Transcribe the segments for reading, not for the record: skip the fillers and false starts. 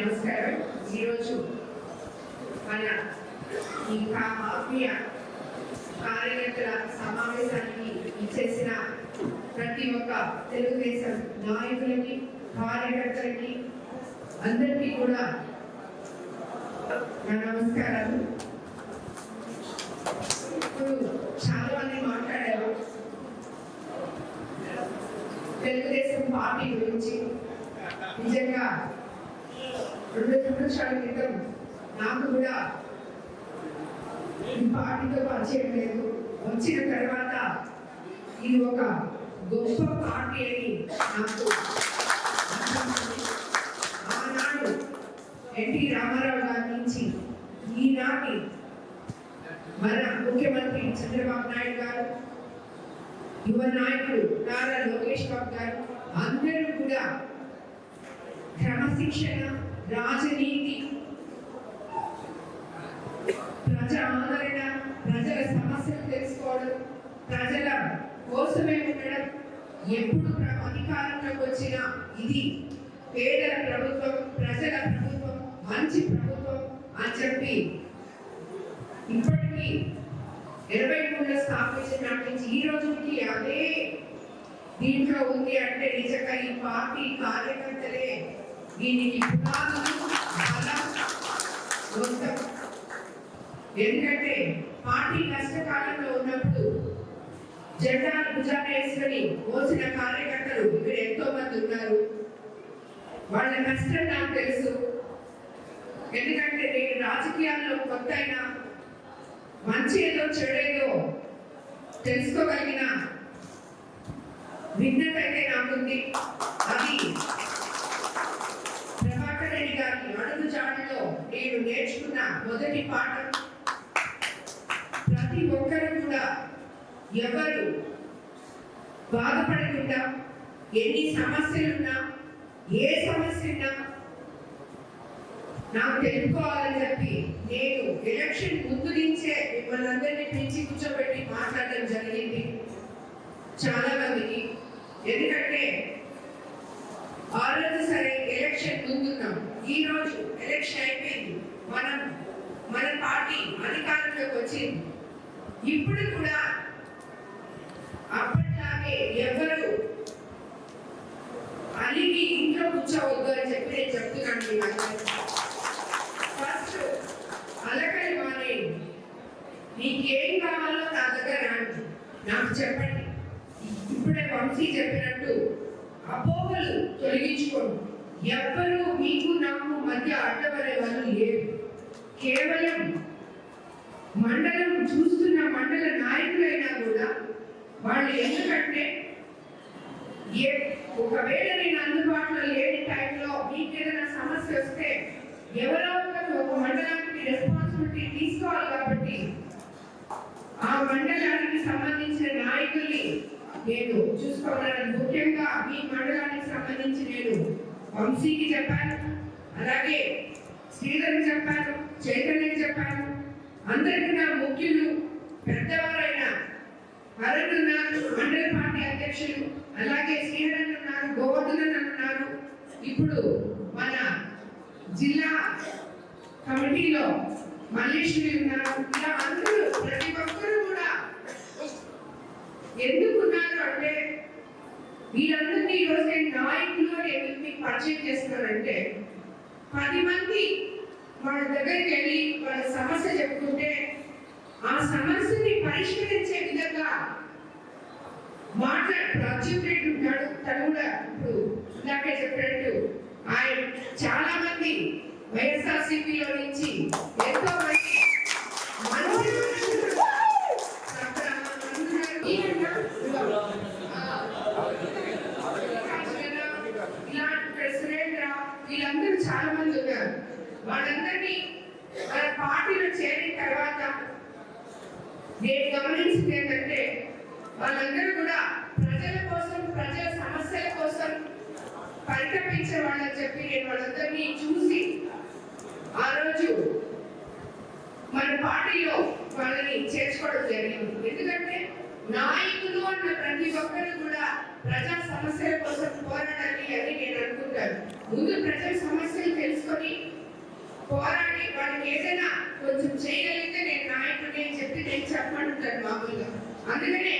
నమస్కారం. ఈరోజు మన ఈ ఆత్మీయ కార్యకర్తల సమావేశానికి ఇచ్చేసిన ప్రతి ఒక్క తెలుగుదేశం నాయకులకి, కార్యకర్తలకి అందరికీ కూడా నా నమస్కారాలు. ఇప్పుడు చాలా మంది మాట్లాడారు తెలుగుదేశం పార్టీ గురించి. నిజంగా 2 సంవత్సరాల క్రితం నాకు కూడా ఈ పార్టీతో పరిచయం లేదు. వచ్చిన తర్వాత ఇది ఒక గొప్ప పార్టీ అని నాకు ఆనాడు ఎన్టీ రామారావు గారి నుంచి ఈనాటి మన ముఖ్యమంత్రి చంద్రబాబు నాయుడు గారు, యువ నాయకుడు నారా లోకేష్ బాబు గారు అందరూ కూడా క్రమశిక్షణ, రాజనీతి, ప్రజా ఆదరణ, ప్రజల సమస్యలు తెలుసుకోవడం, ప్రజల కోసమే ఉండడం, ఎప్పుడు అధికారంలోకి వచ్చినా ఇది పేదల ప్రభుత్వం, ప్రజల ప్రభుత్వం, మంచి ప్రభుత్వం అని చెప్పి ఇప్పటికీ 23 స్థాపించిన నుంచి ఈ రోజుకి అదే దీంట్లో ఉంది అంటే నిజంగా ఈ పార్టీ కార్యకర్తలే దీనికి పునాదులు మొత్తం. ఎందుకంటే పార్టీ కష్టకాలంలో ఉన్నప్పుడు జెండాను భుజాన వేసుకొని మోసిన కార్యకర్తలు ఇక్కడ ఎంతో మంది ఉన్నారు. వాళ్ళ కష్టం నాకు తెలుసు. ఎందుకంటే నేను రాజకీయాల్లో కొత్త అయినా మంచి ఏదో చెడేదో తెలుసుకోగలిగిన విజ్ఞత అయితే నాకుంది. అది ప్రభాకర్ రెడ్డి గారి అడుగు జాడలో నేను నేర్చుకున్న మొదటి పాఠం. ప్రతి ఒక్కరు కూడా ఎవరు బాధపడకుండా, ఎన్ని సమస్యలున్నా, ఏ సమస్య ఉన్నా నాకు తెలుసుకోవాలని చెప్పి నేను ఎలక్షన్ ముందు నుంచే మిమ్మల్ని అందరినీ పిలిచి కూర్చోబెట్టి మాట్లాడడం జరిగింది చాలా మందికి. ఎందుకంటే ఆ రోజు సరే ఎలక్షన్ ముందున్నాం, ఈ రోజు ఎలక్షన్ అయిపోయింది, మన పార్టీ అధికారంలోకి వచ్చింది. ఇప్పుడు కూడా అప్పట్లాగే ఎవరు అలిగి ఇంట్లో కూర్చోవద్దు అని చెప్పి నేను చెప్తున్నాను. ఫస్ట్ అలకలి మానేయండి. నీకేం కావాలో నా దగ్గర రండి, నాకు చెప్పండి. ఇప్పుడే వంశీ చెప్పినట్టు అపోహలు తొలగించుకోండి. ఎవ్వరూ మీకు నాకు మధ్య అడ్డపడే వాళ్ళు లేరు. కేవలం మండలం చూస్తున్న మండల నాయకులైనా కూడా వాళ్ళు ఎందుకంటే ఒకవేళ నేను అందుబాటులో లేని టైంలో మీకు ఏదైనా సమస్య వస్తే ఎవరో ఒకరు ఒక మండలానికి రెస్పాన్సిబిలిటీ తీసుకోవాలి. కాబట్టి ఆ మండలానికి సంబంధించిన నాయకుల్ని నేను చూసుకోవాలని, ముఖ్యంగా మీ మండలానికి సంబంధించి నేను వంశీకి చెప్పాను, అలాగే శ్రీధర్కి చెప్పాను, చైతన్యకి చెప్పాను. అందరికన్నా ముఖ్యులు పెద్దవారైన అరుణ్ ఉన్నారు, మండల పార్టీ అధ్యక్షులు, అలాగే శ్రీధరన్ ఉన్నారు, గోవర్ధన్ ఉన్నారు, ఇప్పుడు మన జిల్లా కమిటీలో మల్లేశ్వరి ఉన్నారు. ఇలా అందరూ ప్రతి ఒక్కరు కూడా ఎందుకున్నారు అంటే వీళ్ళందరినీ ఈరోజు నేను నాయకులు అని ఎందుకు మీకు పరిచయం చేస్తున్నానంటే 10 మంది వాళ్ళ దగ్గరికి వెళ్ళి వాళ్ళ సమస్య చెప్పుకుంటే ఆ సమస్యని పరిష్కరించే విధంగా మాట్లాడు. అర్జున్ రెడ్డి ఉన్నాడు, తను కూడా ఇప్పుడు ఇందాకే చెప్పినట్టు ఆయన చాలా మంది వైఎస్ఆర్సీపీలో నుంచి ఎంతో మంది వీళ్ళందరూ చాలా మంది ఉన్నారు. వాళ్ళందరినీ మన పార్టీలో చేరిన తర్వాత నేను గమనించింది ఏంటంటే వాళ్ళందరూ కూడా ప్రజల కోసం, ప్రజల సమస్యల కోసం పరితపించే వాళ్ళని చెప్పి నేను వాళ్ళందరినీ చూసి ఆ రోజు మన పార్టీలో వాళ్ళని చేర్చుకోవడం జరిగింది. ఎందుకంటే నాయకులు అన్న ప్రతి ఒక్కరు కూడా ప్రజా సమస్యల కోసం పోరాడాలి అని నేను అనుకుంటాను. ముందు ప్రజల సమస్యలు తెలుసుకొని ఉంటాడు మామూలుగా. అందుకనే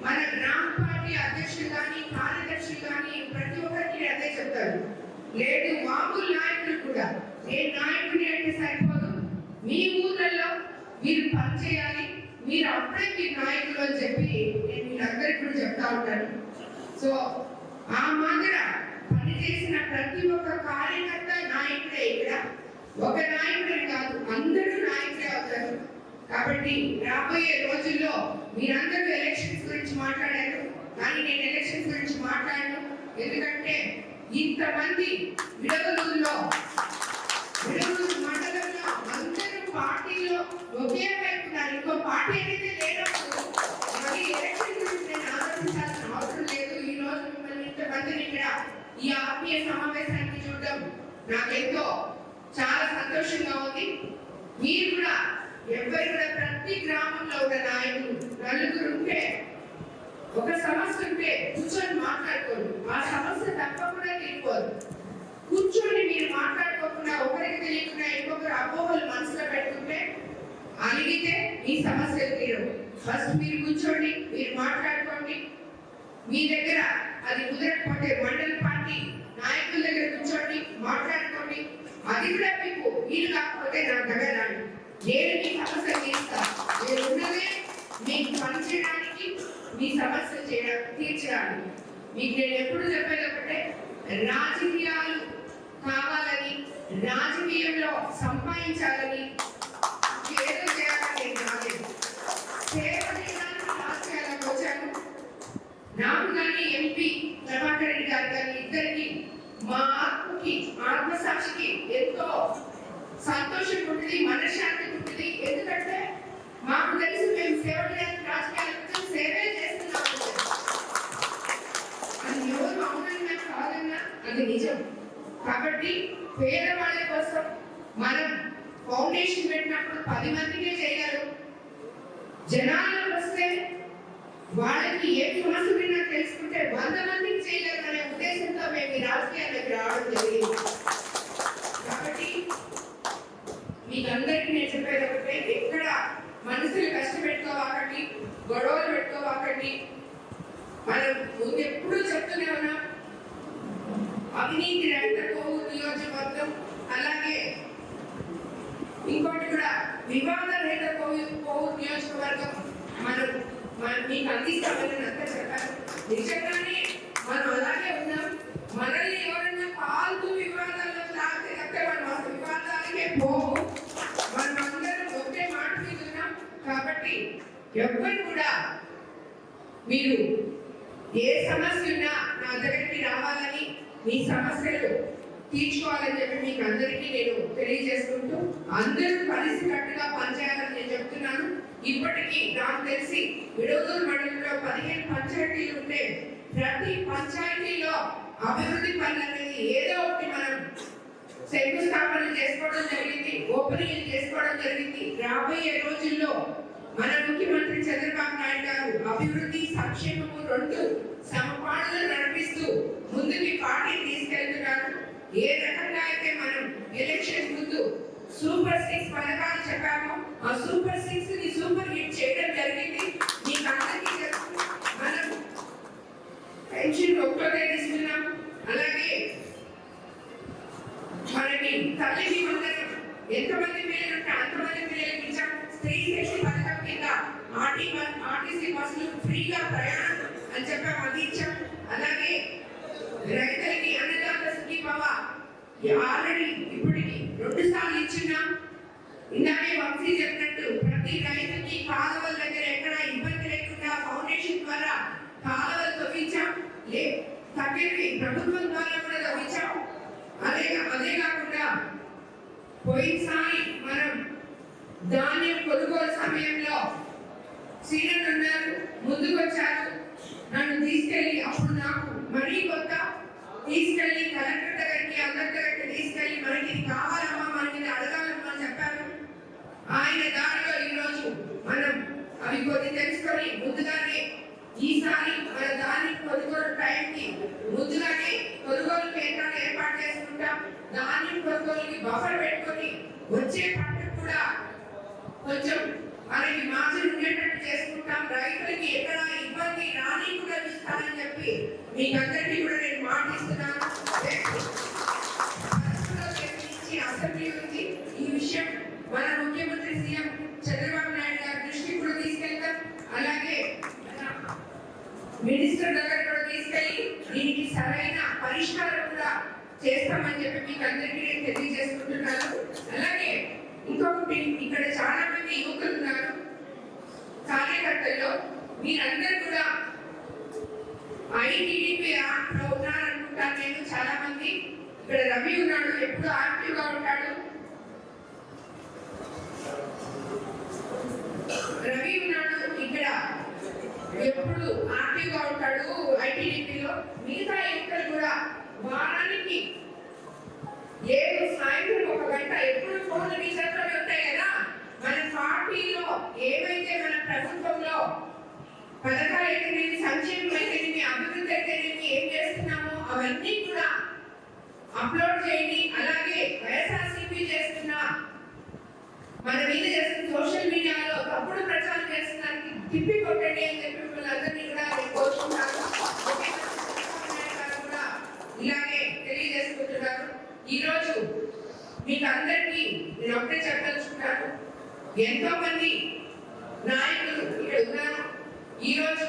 మన గ్రామ పార్టీ అధ్యక్షులు కానీ కార్యదర్శులు కానీ ప్రతి ఒక్కరికి అదే చెప్తారు. లేదు మామూలు నాయకులు కూడా నేను నాయకుడిని అంటే సరిపోదు, మీ ఊళ్ళల్లో మీరు పనిచేయాలి, మీరు అప్పుడే మీరు నాయకులు అని చెప్పి నేను వీళ్ళందరికీ కూడా చెప్తా ఉంటాను. సో ఆ మాదిర పనిచేసిన ప్రతి ఒక్క కార్యకర్త నాయకుడే. ఇక్కడ ఒక నాయకుడే కాదు, అందరూ నాయకులే అవుతారు. కాబట్టి రాబోయే రోజుల్లో మీరందరూ ఎలక్షన్స్ గురించి మాట్లాడారు, కానీ నేను ఎలక్షన్స్ గురించి మాట్లాడను. ఎందుకంటే ఇంతమంది విడవలూరులో మండలంలో అందరూ పార్టీలో ఒకే వైపు ఉన్నారు. ఇంకో పార్టీ అనేది లేనప్పుడు మరి ఎలక్షన్ గురించి నేను ఆలోచించాల్సిన అవసరం లేదు. ఈ రోజు మిమ్మల్ని ఇంతమందిని ఇక్కడ ఈ ఆత్మీయ సమావేశానికి చూడడం నాకెంతో చాలా సంతోషంగా ఉంది. మీరు కూడా ఎవరు కూడా ప్రతి గ్రామంలో ఉన్న నాయకులు నలుగురు ఉంటే, ఒక సమస్య ఉంటే కూర్చొని మాట్లాడుకోండి. ఆ సమస్య తప్పకుండా తీరిపోదు. కూర్చొని మీరు మాట్లాడుకోకుండా ఒకరికి తెలియకుండా ఇంకొకరు అపోహలు మనసులో పెట్టుకుంటే అలిగితే మీ సమస్యలు తీరవు. ఫస్ట్ మీరు కూర్చోండి, మీరు మాట్లాడుకోండి. మీ దగ్గర అది కుదరకపోతే మండల పార్టీ నాయకుల దగ్గర కూర్చోండి, మాట్లాడుకోండి. అది కూడా మీకు వీలు కాకపోతే నా దగ్గర రండి, నేను మీ సమస్య తీరుస్తాను. నేను ఉన్నదే మీకు పనిచేయడానికి, మీ సమస్యలు తీర్చడానికి. మీకు నేను ఎప్పుడు చెప్పేది ఒకటే, రాజకీయాలు కావాలని, రాజకీయంలో సంపాదించాలని, ఏదో చేయాలని నేను రాలేదు. సేవ చేయడానికి రాజకీయాలకు వచ్చాను. నాకు కానీ ఎంపీ ప్రభాకర్ రెడ్డి గారు కానీ ఇద్దరికి మా ఆత్మకి, ఆత్మసాక్షికి ఎంతో సంతోషం ఉంటుంది, మనశ్శాంతి ఉంటుంది. ఎందుకంటే మాకు తెలిసి మేము సేవ చేయడానికి రాజకీయాలకు సేవే చేస్తున్నాము. అది ఎవరు అవునన్నా కాదన్నా అది నిజం. కాబట్టి పేదవాళ్ళ కోసం మనం ఫౌండేషన్ పెట్టినప్పుడు 10 మందికే చేయగలం. జనాలకు వస్తే వాళ్ళకి ఏ సమస్య ఉన్నా తెలుసుకుంటే 100 మందికి చేయగలం అనే ఉద్దేశంతో మేము ఈ రాజకీయాలకు రావడం జరిగింది. కాబట్టి మీకందరికీ నేను చెప్పేది ఒకటే, ఎక్కడ మనసులు కష్టపెట్టుకోవాకండి, గొడవలు పెట్టుకోవాకండి. మనం ముందు ఎప్పుడూ చెప్తూనే ఉన్నాం, అవినీతి రహిత కోవూరు నియోజకవర్గం, అలాగే ఇంకోటి కూడా వివాద రహిత కోవూరు నియోజకవర్గం మనం మీకు అందిస్తామని అంతా చెప్పారు. నిజంగానే మనం అలాగే ఉన్నాం. మనల్ని ఎవరైనా పాల్తూ వివాదాల్లో లాగితే తప్పే మనం అసలు వివాదాలకే పోవు. మనం అందరం ఒకే మాట మీద ఉన్నాం. కాబట్టి ఎవ్వరు కూడా మీరు ఏ సమస్య ఉన్నా నా దగ్గరికి రావాలని, మీ సమస్యలు తీర్చుకోవాలని చెప్పి మీకు అందరికీ నేను తెలియజేసుకుంటూ, అందరూ కలిసికట్టుగా పనిచేయాలని నేను చెప్తున్నాను. ఇప్పటికీ నాకు తెలిసి విడవలూరు మండలంలో 15 పంచాయతీలు ఉంటే ప్రతి పంచాయతీలో అభివృద్ధి పనులు అనేది ఏదో ఒకటి మనం శంకుస్థాపన చేసుకోవడం జరిగింది, ఓపెనింగ్ చేసుకోవడం జరిగింది. రాబోయే రోజుల్లో మన ముఖ్యమంత్రి చంద్రబాబు నాయుడు గారు అభివృద్ధి, సంక్షేమము 2 సమపాళ్లను నడిపిస్తూ ముందుకి పార్టీ తీసుకెళ్తున్నారు. ఏ రకంగా అయితే మనం ఎలక్షన్ ముందు సూపర్ 6 పథకాలు చెప్పామో ఆ సూపర్ 6 ని సూపర్ హిట్ చేయడం జరిగింది. మీకు అందరికీ తెలుసు, మనం పెన్షన్ 1వ తేదీ ఇస్తున్నాం. అలాగే మనకి తల్లి వందనం ఎంతమంది పిల్లలు ఉంటే అంతమంది పిల్లలకి ఇచ్చాం. స్త్రీ శక్తి పథకం కింద ఆర్టీసీ బస్సులు ఫ్రీగా ప్రయాణం అని చెప్పాం, అది ఇచ్చాం. అలాగే రైతులకి అన్నదాత సుఖీభవ ఆల్రెడీ ఇప్పటికి 2 సార్లు ఇచ్చినాం. ఇందాకే వంశీ చెప్పినట్టు ప్రతి రైతుకి కాలువల దగ్గర ఎక్కడ ఇబ్బంది లేకుండా ఫౌండేషన్ ద్వారా కాలువలు తవ్వించాం. తగ్గినవి ప్రభుత్వం ద్వారా కూడా తవ్వించాం. అదే కాకుండా పోయినసారి మనం ధాన్యం కొనుగోలు సమయంలో సీనియర్లు ఉన్నారు, ముందుకు వచ్చారు, నన్ను తీసుకెళ్ళి అప్పుడు నాకు మరీ కొత్త తీసుకెళ్ళి కలెక్టర్ దగ్గరికి అందరి దగ్గరికి తీసుకెళ్ళి మనకి ఇది కావాలమ్మా, మనకి ఇది అడగాలమ్మా అని చెప్పారు. ఆయన దారిలో ఈరోజు మనం అవి కొద్ది తెలుసుకొని ముందుగానే ఈసారి మన ధాన్యం కొనుగోలు టైంకి ముందుగానే కొనుగోలు కేంద్రాలు ఏర్పాటు చేసుకుంటాం. ధాన్యం కొనుగోలుకి బఫర్ పెట్టుకొని వచ్చే పంటకు కూడా కొంచెం మనకి మార్జిన్ ఉండేటట్టు చేసుకుంటాం. చేసుకుంటాం, రైతులకి ఎక్కడ ఇబ్బంది రాని కూడా చూస్తానని చెప్పి మీకందరికీ కూడా నేను మాటిస్తున్నాను. అసెంబ్లీ ఉంది, ఈ విషయం మన ముఖ్యమంత్రి సీఎం చంద్రబాబు నాయుడు గారి దృష్టికి కూడా తీసుకెళ్తాం. అలాగే మినిస్టర్ దగ్గర కూడా తీసుకెళ్ళి దీనికి సరైన పరిష్కారం కూడా చేస్తామని చెప్పి మీకు అందరికీ నేను తెలియజేసుకుంటున్నాను. అలాగే ఇంకొకటి, ఇక్కడ చాలా మంది యువకులు ఉన్నారు కార్యకర్తల్లో, మీరందరూ కూడా ఐటీడీపీ యాప్ లో ఉన్నారనుకుంటాను నేను. చాలా మంది ఇక్కడ రవి ఉన్నాడు, ఎప్పుడు యాక్టివ్ గా ఉంటాడు. రవి ఉన్నాడు ఇక్కడ, ఎప్పుడు యాక్టివ్ గా ఉంటాడు ఐటీడీపీలో. మిగతా యువకులు కూడా వారానికి 7 సాయంత్రం 1 గంట ఎప్పుడు ఫోన్లు మీ చేతుల్లో ఉంటాయి కదా. మన పార్టీలో ఏవైతే మన ప్రభుత్వంలో పథకాలు అయితేనేమి, సంక్షేమం అయితేనేమి, అభివృద్ధి అయితేనేమి ఏం చేస్తున్నామో అవన్నీ కూడా అప్లోడ్ చేయండి. అలాగే వైఎస్ఆర్సీపీ చేస్తున్న మన మీద చేస్తున్న సోషల్ మీడియాలో తప్పుడు ప్రచారం చేస్తున్నానికి తిప్పి కొట్టండి అని చెప్పి మిమ్మల్ని కూడా నేను కోరుకుంటాను. కూడా ఇలాగే తెలియజేసుకుంటున్నాను. ఈ రోజు మీకు అందరికీ నేను ఒకటే చెప్పదలుచుకున్నాను, ఎంతో మంది నాయకులు ఇక్కడ ఉన్నారు. ఈ రోజు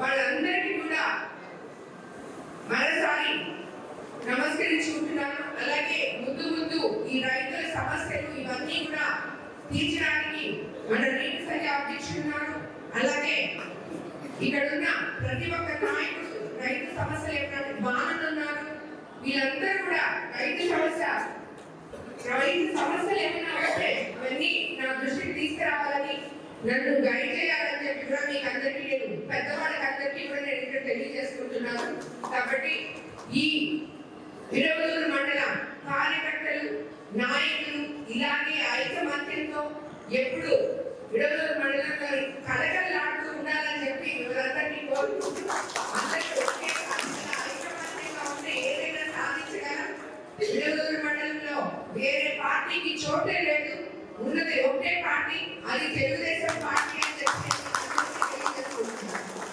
వాళ్ళందరికీ కూడా మరోసారి నమస్కరించుకుంటున్నాను. అలాగే ముందు ఈ రైతుల సమస్యలు ఇవన్నీ కూడా తీర్చడానికి మన రైతు సంఘ అధ్యక్షుడు ఉన్నారు. అలాగే ఇక్కడ ఉన్న ప్రతి ఒక్క నాయకుడు రైతు సమస్యలు ఏమైనా బాణలు ఉన్నారు. వీళ్ళందరూ కూడా రైతు సమస్యలు ఏమైనా ఉంటే అవన్నీ నా దృష్టికి తీసుకురావాలని, నన్ను గైడ్ చేయాలని చెప్పి కూడా మీకు అందరికీ నేను పెద్దవాళ్ళకి అందరికీ కూడా నేను ఇక్కడ తెలియజేసుకుంటున్నాను. కాబట్టి ఈ విడవలూరు మండల కార్యకర్తలు, నాయకులు ఇలాగే ఐకమత్యంతో ఎప్పుడు విడవలూరు మండలంలో కలకల్లాడుతూ ఉండాలని చెప్పి మిమ్మల్ని అందరినీ కోరుకుంటున్నాను.